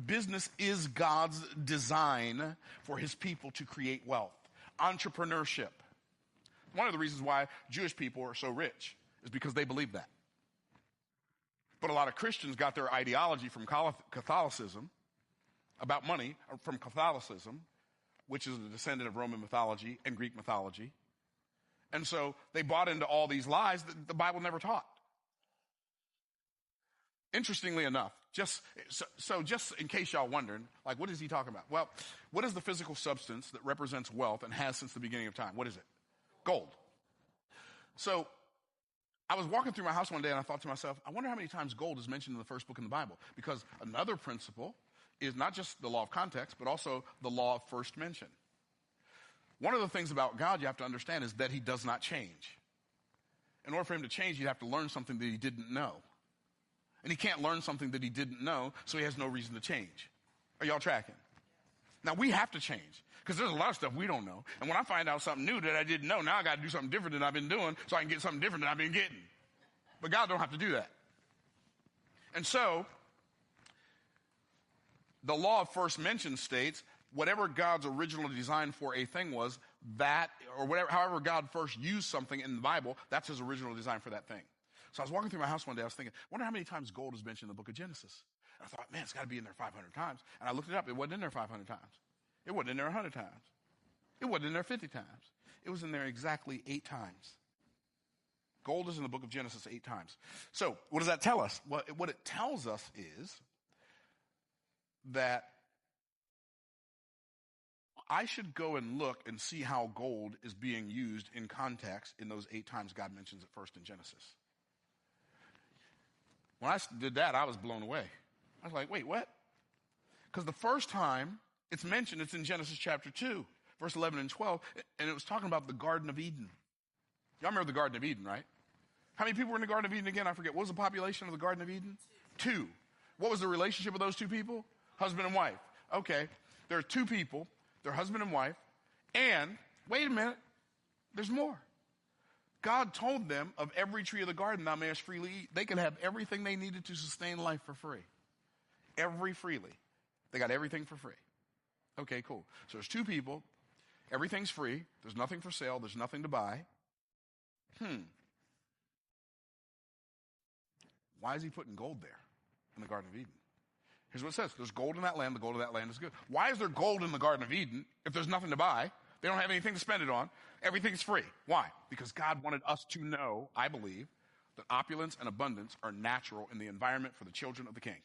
business is God's design for his people to create wealth. Entrepreneurship. One of the reasons why Jewish people are so rich is because they believe that. But a lot of Christians got their ideology from Catholicism about money, from Catholicism, which is a descendant of Roman mythology and Greek mythology. And so they bought into all these lies that the Bible never taught. Interestingly enough, just in case y'all wondering, like, what is he talking about? Well, what is the physical substance that represents wealth and has since the beginning of time? What is it? Gold. So I was walking through my house one day and I thought to myself, I wonder how many times gold is mentioned in the first book in the Bible. Because another principle is not just the law of context, but also the law of first mention. One of the things about God you have to understand is that he does not change. In order for him to change, you'd have to learn something that he didn't know. And he can't learn something that he didn't know, so he has no reason to change. Are y'all tracking? Now, we have to change, because there's a lot of stuff we don't know. And when I find out something new that I didn't know, now I got to do something different than I've been doing so I can get something different than I've been getting. But God don't have to do that. And so, the law of first mention states, whatever God's original design for a thing was, that, or whatever, however God first used something in the Bible, that's his original design for that thing. So I was walking through my house one day, I was thinking, I wonder how many times gold is mentioned in the book of Genesis. And I thought, man, it's got to be in there 500 times. And I looked it up, it wasn't in there 500 times. It wasn't in there 100 times. It wasn't in there 50 times. It was in there exactly 8 times. Gold is in the book of Genesis 8 times. So what does that tell us? Well, what it tells us is that I should go and look and see how gold is being used in context in those 8 times God mentions it first in Genesis. When I did that, I was blown away. I was like, wait, what? Because the first time it's mentioned, it's in Genesis chapter 2, verse 11 and 12, and it was talking about the Garden of Eden. Y'all remember the Garden of Eden, right? How many people were in the Garden of Eden again? I forget. What was the population of the Garden of Eden? 2. What was the relationship of those 2 people? Husband and wife. Okay, there are 2 people, they're husband and wife, and, wait a minute, there's more. God told them of every tree of the garden thou mayest freely eat. They could have everything they needed to sustain life for free. Freely. They got everything for free. Okay, cool. So there's 2 people. Everything's free. There's nothing for sale. There's nothing to buy. Why is he putting gold there in the Garden of Eden? Here's what it says. There's gold in that land. The gold of that land is good. Why is there gold in the Garden of Eden if there's nothing to buy? They don't have anything to spend it on. Everything's free. Why? Because God wanted us to know, I believe, that opulence and abundance are natural in the environment for the children of the king.